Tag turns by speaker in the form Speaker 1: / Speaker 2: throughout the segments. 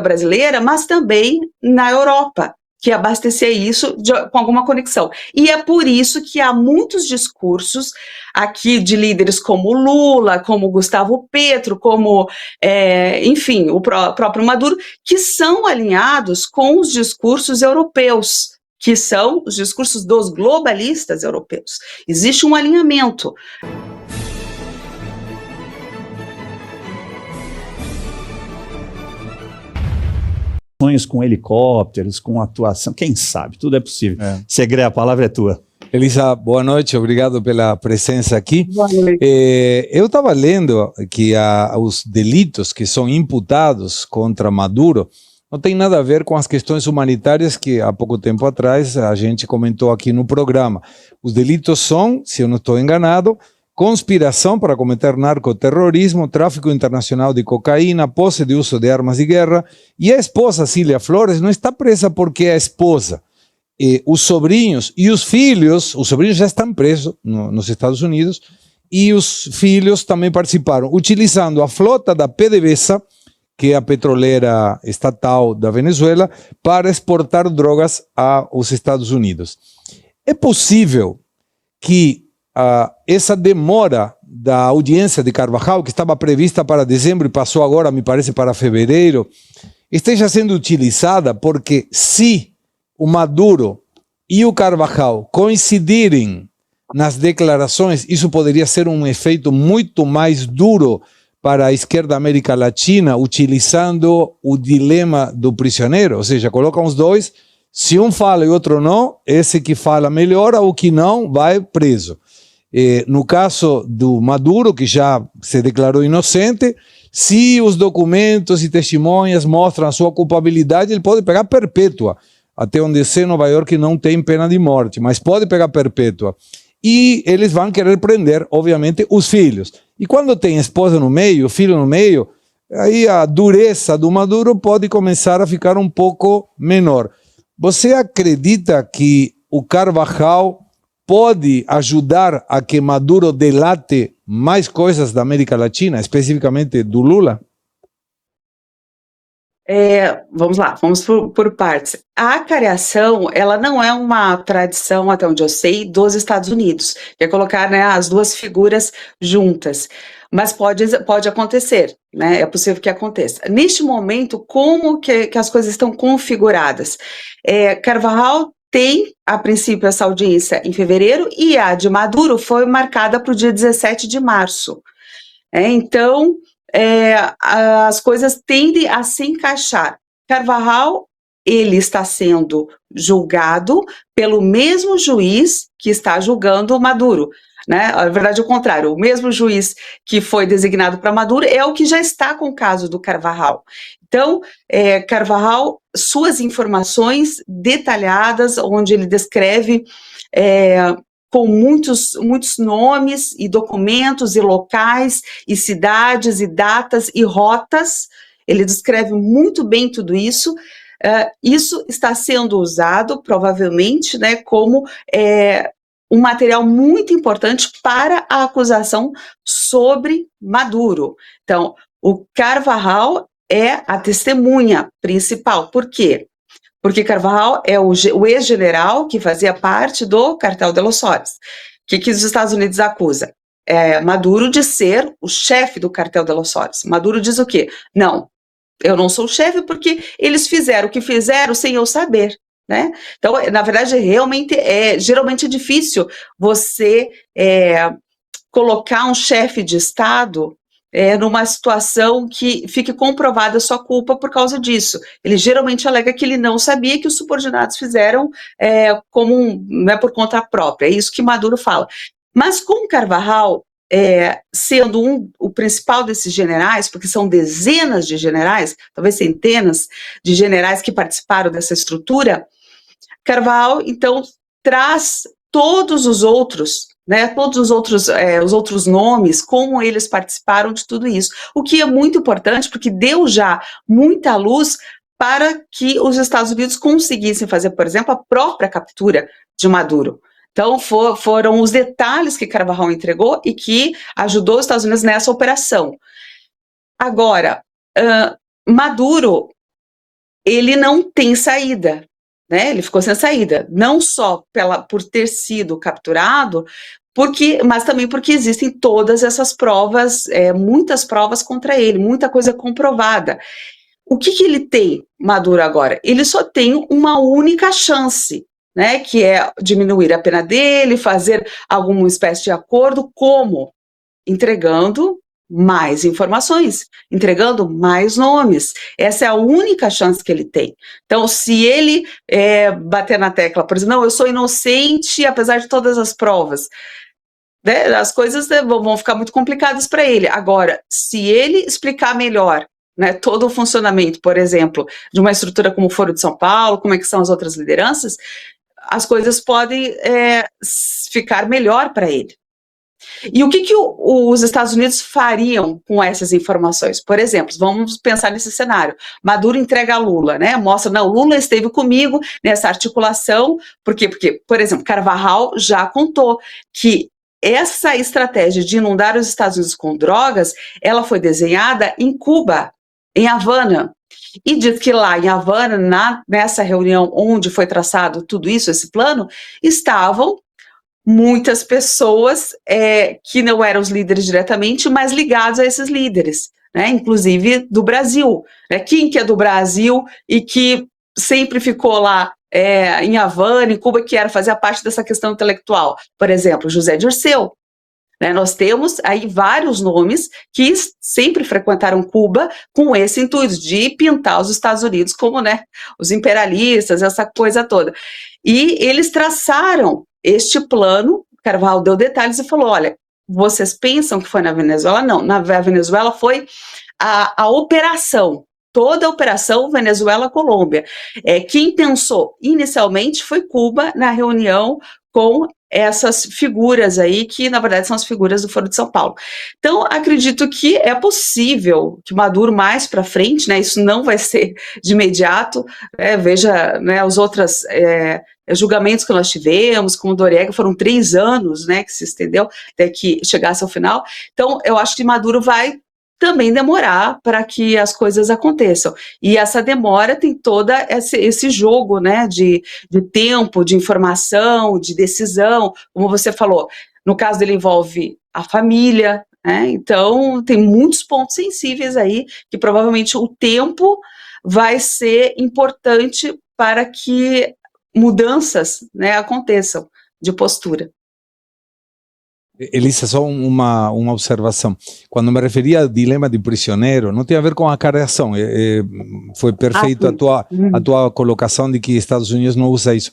Speaker 1: brasileira, mas também na Europa, que abastecer isso com alguma conexão. E é por isso que há muitos discursos aqui de líderes como Lula, como Gustavo Petro, como, enfim, o próprio Maduro, que são alinhados com os discursos europeus, que são os discursos dos globalistas europeus. Existe um alinhamento.
Speaker 2: Sonhos com helicópteros, com atuação, quem sabe, tudo é possível. Segre, a palavra é tua.
Speaker 3: Elisa, boa noite, obrigado pela presença aqui.
Speaker 1: Boa noite.
Speaker 3: Eu estava lendo que os delitos que são imputados contra Maduro não tem nada a ver com as questões humanitárias que há pouco tempo atrás a gente comentou aqui no programa. Os delitos são, se eu não estou enganado, conspiração para cometer narcoterrorismo, tráfico internacional de cocaína, posse de uso de armas de guerra, e a esposa Cília Flores não está presa porque é a esposa. Os sobrinhos e os sobrinhos já estão presos nos Estados Unidos, e os filhos também participaram, utilizando a flota da PDVSA, que é a petroleira estatal da Venezuela, para exportar drogas aos Estados Unidos. É possível que essa demora da audiência de Carvajal, que estava prevista para dezembro e passou agora, me parece, para fevereiro, esteja sendo utilizada porque se o Maduro e o Carvajal coincidirem nas declarações, isso poderia ser um efeito muito mais duro para a esquerda da América Latina, utilizando o dilema do prisioneiro, ou seja, colocam os dois, se um fala e o outro não, esse que fala melhora, o que não vai preso. No caso do Maduro, que já se declarou inocente, se os documentos e testemunhas mostram a sua culpabilidade, ele pode pegar perpétua. Até onde eu sei, Nova York não tem pena de morte, mas pode pegar perpétua. E eles vão querer prender, obviamente, os filhos. E quando tem esposa no meio, filho no meio, aí a dureza do Maduro pode começar a ficar um pouco menor. Você acredita que o Carvajal pode ajudar a que Maduro delate mais coisas da América Latina, especificamente do Lula?
Speaker 1: Vamos lá, vamos por partes. A acareação, ela não é uma tradição, até onde eu sei, dos Estados Unidos, que é colocar, né, as duas figuras juntas, mas pode acontecer, né, é possível que aconteça. Neste momento, como que as coisas estão configuradas? Carvajal tem, a princípio, essa audiência em fevereiro, e a de Maduro foi marcada para o dia 17 de março. Então, as coisas tendem a se encaixar. Carvajal, ele está sendo julgado pelo mesmo juiz que está julgando Maduro, né? Na verdade, o contrário, o mesmo juiz que foi designado para Maduro é o que já está com o caso do Carvajal. Então, Carvajal, suas informações detalhadas, onde ele descreve com muitos nomes e documentos e locais e cidades e datas e rotas, ele descreve muito bem tudo isso. Isso está sendo usado, provavelmente, né, como um material muito importante para a acusação sobre Maduro. Então, o Carvajal é a testemunha principal. Por quê? Porque Carvajal é o ex-general que fazia parte do Cartel de los Soles. O que os Estados Unidos acusam? Maduro de ser o chefe do Cartel de los Soles. Maduro diz o quê? Não, eu não sou o chefe porque eles fizeram o que fizeram sem eu saber. Né? Então, na verdade, geralmente é difícil você colocar um chefe de Estado numa situação que fique comprovada a sua culpa por causa disso. Ele geralmente alega que ele não sabia que os subordinados fizeram por conta própria. É isso que Maduro fala. Mas com Carvajal sendo o principal desses generais, porque são dezenas de generais, talvez centenas de generais que participaram dessa estrutura, Carvajal, então, traz todos os outros, né, os outros nomes, como eles participaram de tudo isso, o que é muito importante, porque deu já muita luz para que os Estados Unidos conseguissem fazer, por exemplo, a própria captura de Maduro. Então, foram os detalhes que Carvajal entregou e que ajudou os Estados Unidos nessa operação. Agora, Maduro ele não tem saída, né? Ele ficou sem saída, não só por ter sido capturado, mas também porque existem todas essas provas, muitas provas contra ele, muita coisa comprovada. O que ele tem, Maduro, agora? Ele só tem uma única chance, né? Que é diminuir a pena dele, fazer alguma espécie de acordo, como? Entregando mais informações, entregando mais nomes. Essa é a única chance que ele tem. Então, se ele bater na tecla, por exemplo, não, eu sou inocente, apesar de todas as provas, né, as coisas vão ficar muito complicadas para ele. Agora, se ele explicar melhor, né, todo o funcionamento, por exemplo, de uma estrutura como o Foro de São Paulo, como é que são as outras lideranças, as coisas podem ficar melhor para ele. E o que os Estados Unidos fariam com essas informações? Por exemplo, vamos pensar nesse cenário. Maduro entrega a Lula, né? Mostra, não, Lula esteve comigo nessa articulação. Por quê? Porque, por exemplo, Carvajal já contou que essa estratégia de inundar os Estados Unidos com drogas, ela foi desenhada em Cuba, em Havana. E diz que lá em Havana, nessa reunião onde foi traçado tudo isso, esse plano, estavam muitas pessoas que não eram os líderes diretamente, mas ligados a esses líderes, né? Inclusive do Brasil. Né? Quem que é do Brasil e que sempre ficou lá em Havana, em Cuba, que fazia parte dessa questão intelectual? Por exemplo, José Dirceu. Né? Nós temos aí vários nomes que sempre frequentaram Cuba com esse intuito de pintar os Estados Unidos como, né, os imperialistas, essa coisa toda. E eles traçaram este plano. Carvajal deu detalhes e falou, olha, vocês pensam que foi na Venezuela? Não, na Venezuela foi a operação, toda a operação Venezuela-Colômbia. Quem pensou inicialmente foi Cuba na reunião com essas figuras aí, que na verdade são as figuras do Foro de São Paulo. Então, acredito que é possível que Maduro mais para frente, né, isso não vai ser de imediato, veja, né, os outros julgamentos que nós tivemos, como o Noriega, foram 3 anos, né, que se estendeu até que chegasse ao final. Então, eu acho que Maduro vai também demorar para que as coisas aconteçam. E essa demora tem toda esse jogo, né, de tempo, de informação, de decisão, como você falou. No caso dele envolve a família, né, então tem muitos pontos sensíveis aí que provavelmente o tempo vai ser importante para que mudanças, né, aconteçam de postura.
Speaker 3: Elisa, só uma observação. Quando me referia ao dilema de prisioneiro, não tem a ver com a carreação. Foi perfeito a tua colocação de que Estados Unidos não usa isso.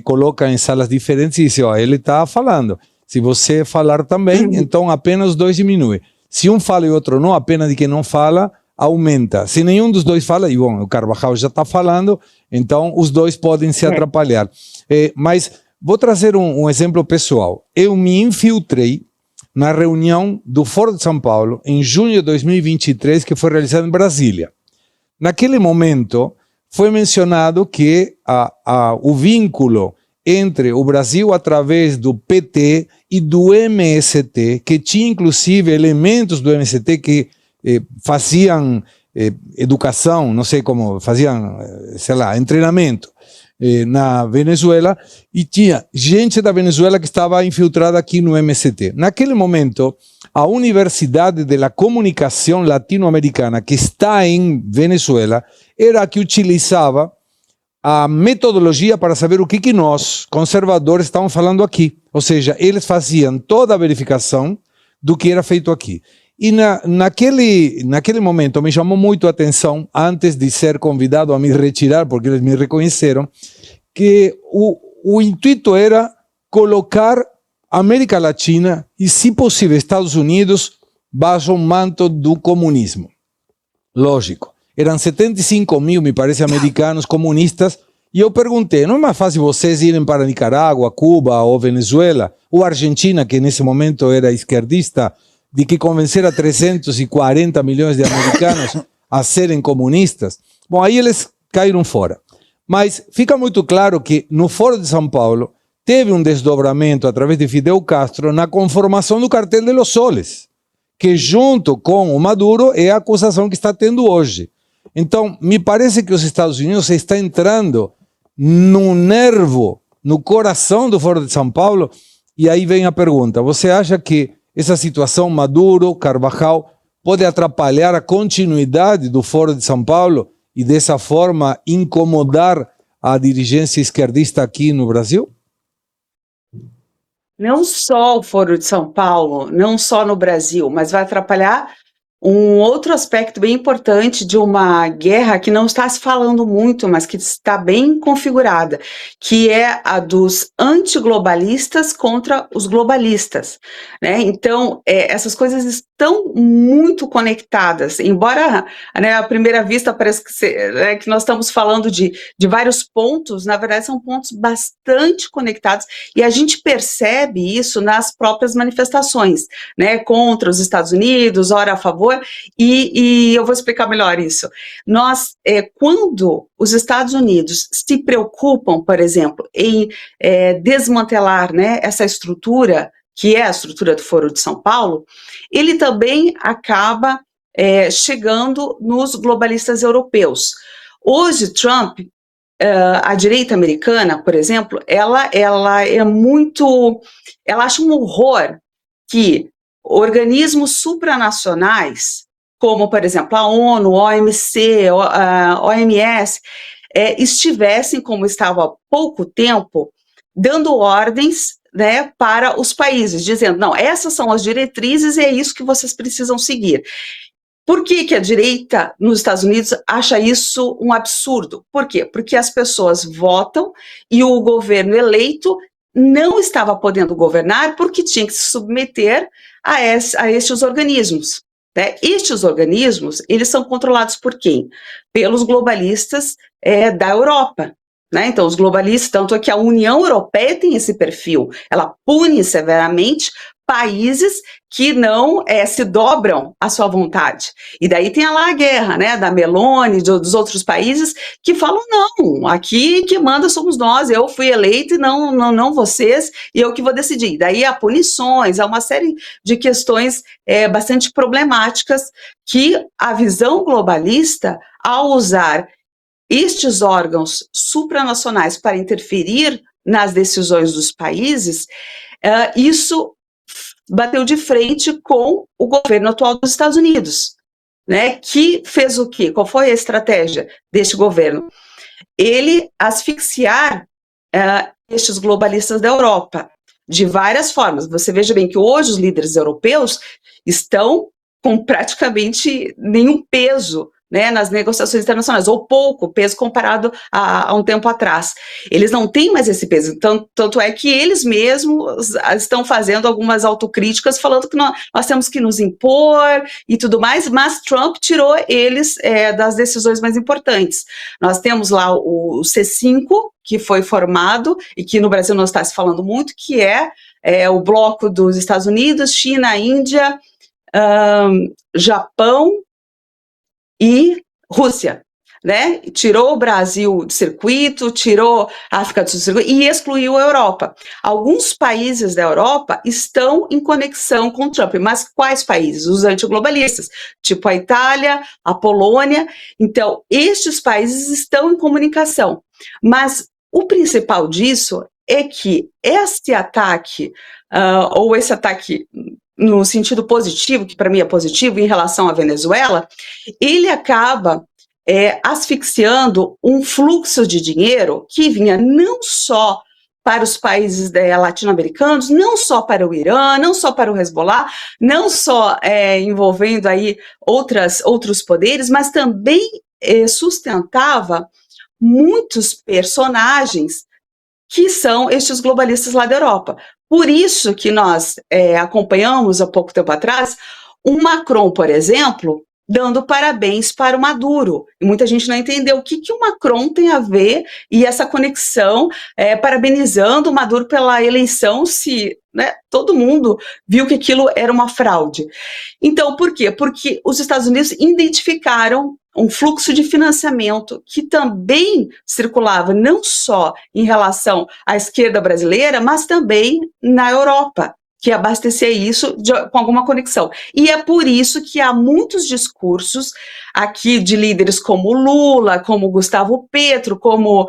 Speaker 3: Coloca em salas diferentes e diz, ó, ele está falando. Se você falar também, então apenas os dois diminui. Se um fala e o outro não, a pena de quem não fala aumenta. Se nenhum dos dois fala, e bom, o Carvajal já está falando, então os dois podem se atrapalhar. Mas vou trazer um exemplo pessoal. Eu me infiltrei na reunião do Foro de São Paulo em junho de 2023, que foi realizada em Brasília. Naquele momento, foi mencionado que o vínculo entre o Brasil através do PT e do MST, que tinha inclusive elementos do MST que faziam educação, não sei como, faziam, sei lá, treinamento na Venezuela, e tinha gente da Venezuela que estava infiltrada aqui no MST. Naquele momento, a Universidade de la Comunicação Latino-Americana, que está em Venezuela, era a que utilizava a metodologia para saber o que nós, conservadores, estávamos falando aqui. Ou seja, eles faziam toda a verificação do que era feito aqui. E naquele momento me chamou muito a atenção, antes de ser convidado a me retirar, porque eles me reconheceram, que o intuito era colocar América Latina e, se possível, Estados Unidos baixo o manto do comunismo. Lógico, eram 75 mil, me parece, americanos comunistas, e eu perguntei, não é mais fácil vocês irem para Nicarágua, Cuba ou Venezuela, ou Argentina, que nesse momento era esquerdista, de que convencer a 340 milhões de americanos a serem comunistas? Bom, aí eles caíram fora. Mas fica muito claro que no Foro de São Paulo teve um desdobramento através de Fidel Castro na conformação do Cartel de los Soles, que junto com o Maduro é a acusação que está tendo hoje. Então, me parece que os Estados Unidos estão entrando no nervo, no coração do Foro de São Paulo, e aí vem a pergunta, você acha que essa situação Maduro, Carvajal, pode atrapalhar a continuidade do Foro de São Paulo e dessa forma incomodar a dirigência esquerdista aqui no Brasil?
Speaker 1: Não só o Foro de São Paulo, não só no Brasil, mas vai atrapalhar um outro aspecto bem importante de uma guerra que não está se falando muito, mas que está bem configurada, que é a dos antiglobalistas contra os globalistas, né? Então, essas coisas estão muito conectadas, embora, né, à primeira vista pareça que nós estamos falando de vários pontos, na verdade são pontos bastante conectados, e a gente percebe isso nas próprias manifestações, né, contra os Estados Unidos, ora a favor. E eu vou explicar melhor isso. Nós, quando os Estados Unidos se preocupam, por exemplo, em desmantelar, né, essa estrutura, que é a estrutura do Foro de São Paulo, ele também acaba chegando nos globalistas europeus. Hoje, Trump, a direita americana, por exemplo, ela é muito... Ela acha um horror que organismos supranacionais, como, por exemplo, a ONU, OMC, OMS, estivessem, como estava há pouco tempo, dando ordens, né, para os países, dizendo, não, essas são as diretrizes e é isso que vocês precisam seguir. Por que a direita nos Estados Unidos acha isso um absurdo? Por quê? Porque as pessoas votam e o governo eleito não estava podendo governar porque tinha que se submeter a estes organismos, né? Estes organismos, eles são controlados por quem? Pelos globalistas da Europa, né? Então, os globalistas, tanto é que a União Europeia tem esse perfil, ela pune severamente países que não se dobram à sua vontade. E daí tem lá a guerra, né, da Meloni, dos outros países, que falam, não, aqui que manda somos nós, eu fui eleito e não vocês, e eu que vou decidir. Daí há punições, há uma série de questões bastante problemáticas que a visão globalista, ao usar estes órgãos supranacionais para interferir nas decisões dos países, isso bateu de frente com o governo atual dos Estados Unidos, né, que fez o quê? Qual foi a estratégia deste governo? Ele asfixiar estes globalistas da Europa, de várias formas. Você veja bem que hoje os líderes europeus estão com praticamente nenhum peso, né, nas negociações internacionais, ou pouco peso comparado a um tempo atrás. Eles não têm mais esse peso, tanto é que eles mesmos estão fazendo algumas autocríticas, falando que nós temos que nos impor e tudo mais, mas Trump tirou eles das decisões mais importantes. Nós temos lá o C5, que foi formado, e que no Brasil não está se falando muito, que é o bloco dos Estados Unidos, China, Índia, Japão, e Rússia, né? Tirou o Brasil do circuito, tirou a África do Sul do circuito e excluiu a Europa. Alguns países da Europa estão em conexão com Trump, mas quais países? Os antiglobalistas, tipo a Itália, a Polônia. Então, estes países estão em comunicação, mas o principal disso é que esse ataque, ou esse ataque no sentido positivo, que para mim é positivo, em relação à Venezuela, ele acaba asfixiando um fluxo de dinheiro que vinha não só para os países latino-americanos, não só para o Irã, não só para o Hezbollah, não só envolvendo aí outros poderes, mas também sustentava muitos personagens que são estes globalistas lá da Europa. Por isso que nós acompanhamos há pouco tempo atrás um Macron, por exemplo, dando parabéns para o Maduro. E muita gente não entendeu o que o Macron tem a ver e essa conexão, parabenizando o Maduro pela eleição, se, né, todo mundo viu que aquilo era uma fraude. Então, por quê? Porque os Estados Unidos identificaram um fluxo de financiamento que também circulava não só em relação à esquerda brasileira, mas também na Europa. que abastecer isso com alguma conexão. E é por isso que há muitos discursos aqui de líderes como Lula, como Gustavo Petro, como,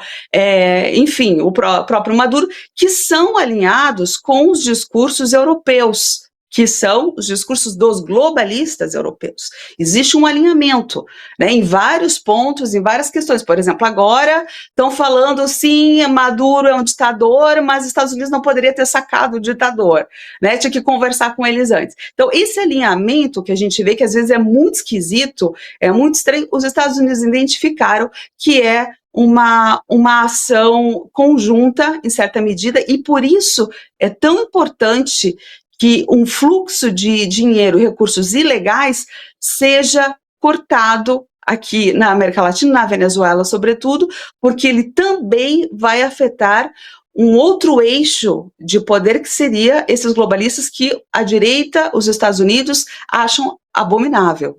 Speaker 1: enfim, o próprio Maduro, que são alinhados com os discursos europeus, que são os discursos dos globalistas europeus. Existe um alinhamento, né, em vários pontos, em várias questões. Por exemplo, agora estão falando, sim, Maduro é um ditador, mas os Estados Unidos não poderia ter sacado o ditador, né, tinha que conversar com eles antes. Então, esse alinhamento que a gente vê, que às vezes é muito esquisito, é muito estranho, os Estados Unidos identificaram que é uma ação conjunta, em certa medida, e por isso é tão importante que um fluxo de dinheiro, recursos ilegais, seja cortado aqui na América Latina, na Venezuela, sobretudo, porque ele também vai afetar um outro eixo de poder que seria esses globalistas que a direita, os Estados Unidos, acham abominável.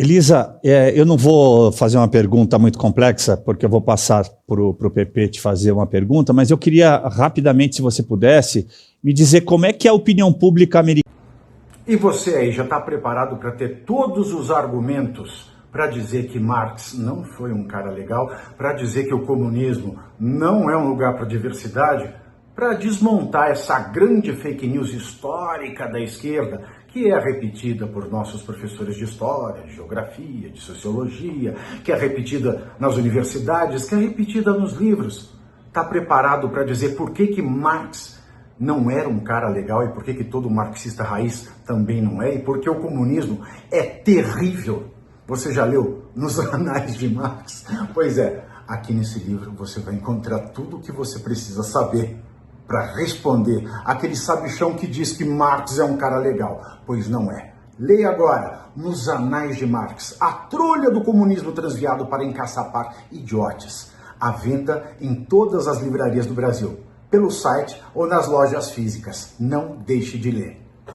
Speaker 2: Elisa, eu não vou fazer uma pergunta muito complexa, porque eu vou passar para o PP te fazer uma pergunta, mas eu queria rapidamente, se você pudesse, me dizer como é que é a opinião pública americana.
Speaker 4: E você aí já está preparado para ter todos os argumentos para dizer que Marx não foi um cara legal, para dizer que o comunismo não é um lugar para diversidade, para desmontar essa grande fake news histórica da esquerda, que é repetida por nossos professores de história, de geografia, de sociologia, que é repetida nas universidades, que é repetida nos livros. Está preparado para dizer por que Marx não era um cara legal e por que todo marxista raiz também não é, e porque o comunismo é terrível. Você já leu Nos Anais de Marx? Pois é, aqui nesse livro você vai encontrar tudo o que você precisa saber para responder aquele sabichão que diz que Marx é um cara legal, pois não é. Leia agora, Nos Anais de Marx, a trolha do comunismo transviado para encaçapar idiotes. À venda em todas as livrarias do Brasil, pelo site ou nas lojas físicas. Não deixe de ler.